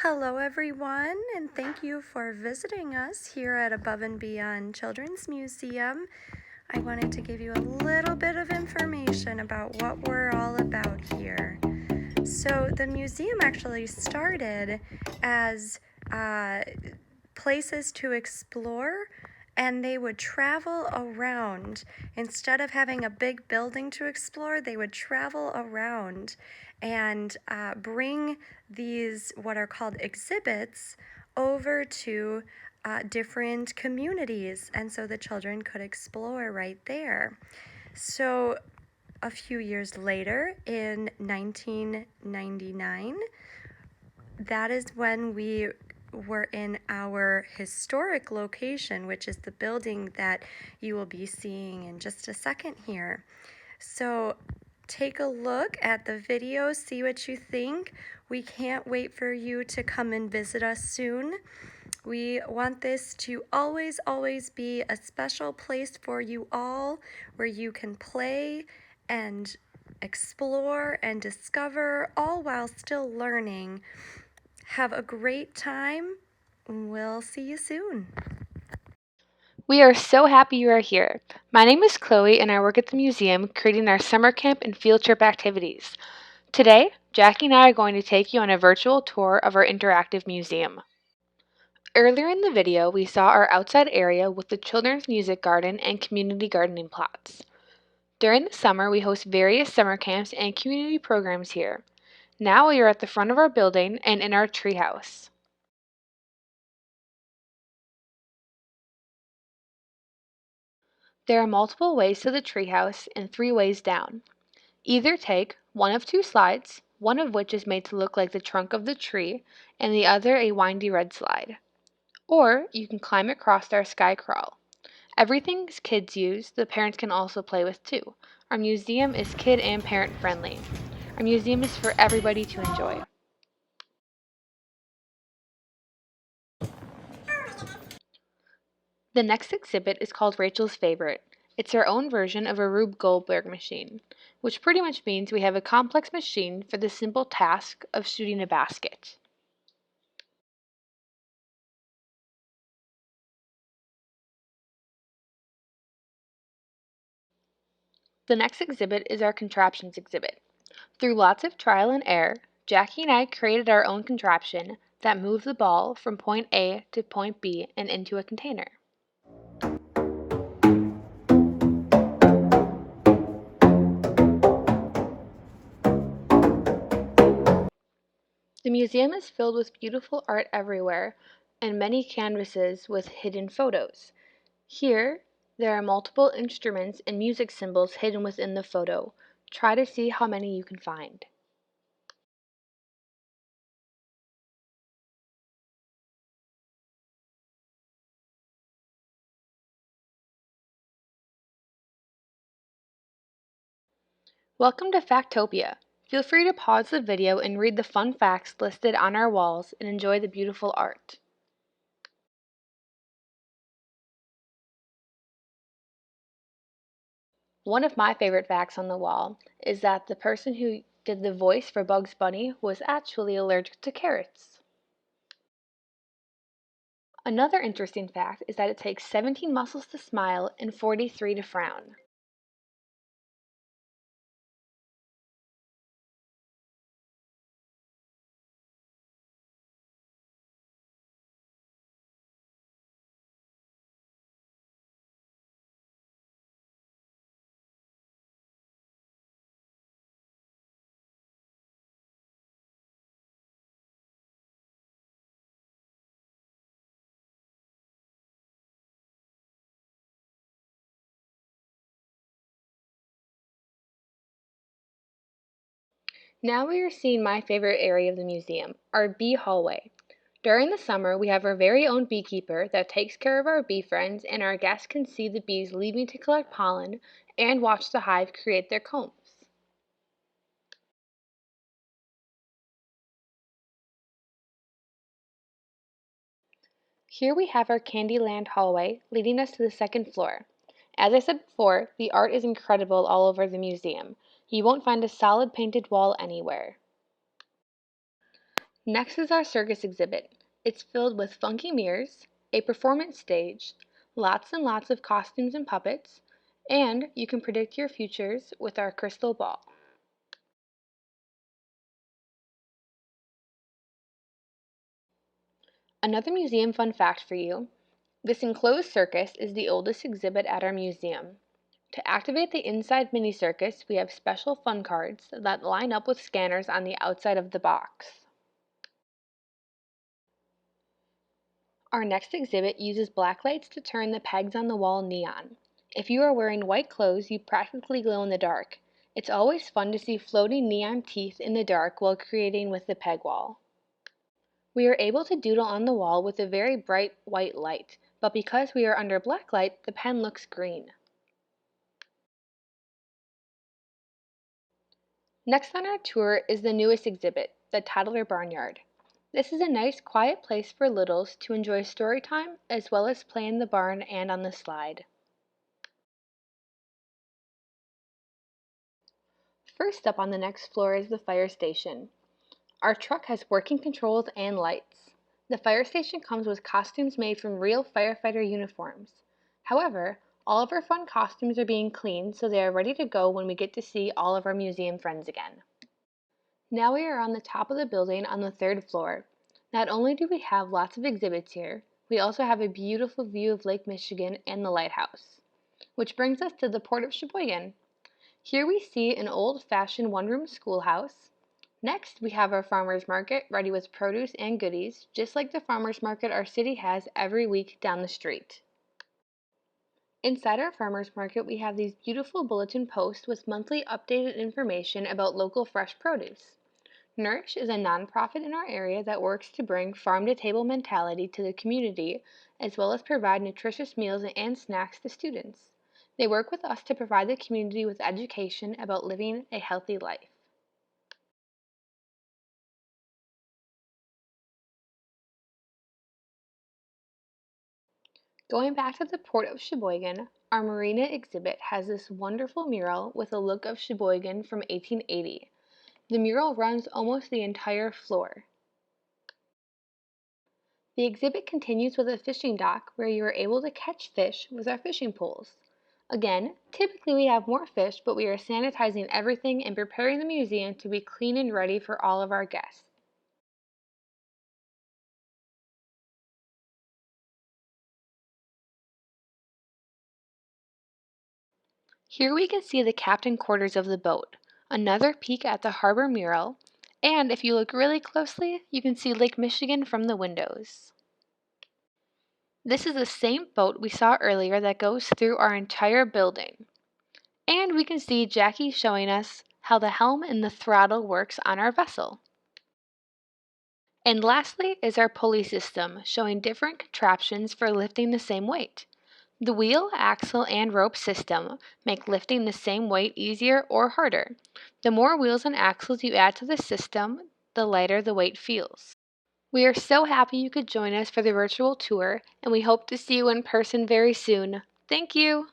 Hello everyone, and thank you for visiting us here at Above and Beyond Children's Museum. I wanted to give you a little bit of information about what we're all about here. So the museum actually started as places to explore, and they would travel around. Instead of having a big building to explore, they would travel around and bring these what are called exhibits over to different communities, and so the children could explore right there. So a few years later, in 1999, that is when we were in our historic location, which is the building that you will be seeing in just a second here. So take a look at the video, see what you think. We can't wait for you to come and visit us soon. We want this to always, always be a special place for you all where you can play and explore and discover, all while still learning. Have a great time. We'll see you soon. We are so happy you are here. My name is Chloe and I work at the museum creating our summer camp and field trip activities. Today, Jackie and I are going to take you on a virtual tour of our interactive museum. Earlier in the video, we saw our outside area with the children's music garden and community gardening plots. During the summer, we host various summer camps and community programs here. Now we are at the front of our building and in our treehouse. There are multiple ways to the treehouse and 3 ways down. Either take one of 2 slides, one of which is made to look like the trunk of the tree, and the other a windy red slide. Or you can climb across our sky crawl. Everything kids use, the parents can also play with too. Our museum is kid and parent friendly. Our museum is for everybody to enjoy. The next exhibit is called Rachel's Favorite. It's our own version of a Rube Goldberg machine, which pretty much means we have a complex machine for the simple task of shooting a basket. The next exhibit is our contraptions exhibit. Through lots of trial and error, Jackie and I created our own contraption that moved the ball from point A to point B and into a container. The museum is filled with beautiful art everywhere and many canvases with hidden photos. Here, there are multiple instruments and music symbols hidden within the photo. Try to see how many you can find. Welcome to Factopia. Feel free to pause the video and read the fun facts listed on our walls and enjoy the beautiful art. One of my favorite facts on the wall is that the person who did the voice for Bugs Bunny was actually allergic to carrots. Another interesting fact is that it takes 17 muscles to smile and 43 to frown. Now we are seeing my favorite area of the museum, our bee hallway. During the summer, we have our very own beekeeper that takes care of our bee friends, and our guests can see the bees leaving to collect pollen and watch the hive create their combs. Here we have our Candyland hallway leading us to the second floor. As I said before, the art is incredible all over the museum. You won't find a solid painted wall anywhere. Next is our circus exhibit. It's filled with funky mirrors, a performance stage, lots and lots of costumes and puppets, and you can predict your futures with our crystal ball. Another museum fun fact for you: this enclosed circus is the oldest exhibit at our museum. To activate the inside mini circus, we have special fun cards that line up with scanners on the outside of the box. Our next exhibit uses black lights to turn the pegs on the wall neon. If you are wearing white clothes, you practically glow in the dark. It's always fun to see floating neon teeth in the dark while creating with the peg wall. We are able to doodle on the wall with a very bright white light, but because we are under black light, the pen looks green. Next on our tour is the newest exhibit, the Toddler Barnyard. This is a nice quiet place for littles to enjoy story time as well as play in the barn and on the slide. First up on the next floor is the fire station. Our truck has working controls and lights. The fire station comes with costumes made from real firefighter uniforms. However, all of our fun costumes are being cleaned so they are ready to go when we get to see all of our museum friends again. Now we are on the top of the building on the third floor. Not only do we have lots of exhibits here, we also have a beautiful view of Lake Michigan and the lighthouse. Which brings us to the Port of Sheboygan. Here we see an old-fashioned one-room schoolhouse. Next, we have our farmer's market ready with produce and goodies, just like the farmer's market our city has every week down the street. Inside our farmer's market, we have these beautiful bulletin posts with monthly updated information about local fresh produce. Nourish is a nonprofit in our area that works to bring farm-to-table mentality to the community, as well as provide nutritious meals and snacks to students. They work with us to provide the community with education about living a healthy life. Going back to the Port of Sheboygan, our marina exhibit has this wonderful mural with a look of Sheboygan from 1880. The mural runs almost the entire floor. The exhibit continues with a fishing dock where you are able to catch fish with our fishing poles. Again, typically we have more fish, but we are sanitizing everything and preparing the museum to be clean and ready for all of our guests. Here we can see the captain quarters of the boat, another peek at the harbor mural, and if you look really closely, you can see Lake Michigan from the windows. This is the same boat we saw earlier that goes through our entire building. And we can see Jackie showing us how the helm and the throttle works on our vessel. And lastly is our pulley system, showing different contraptions for lifting the same weight. The wheel, axle, and rope system make lifting the same weight easier or harder. The more wheels and axles you add to the system, the lighter the weight feels. We are so happy you could join us for the virtual tour, and we hope to see you in person very soon. Thank you!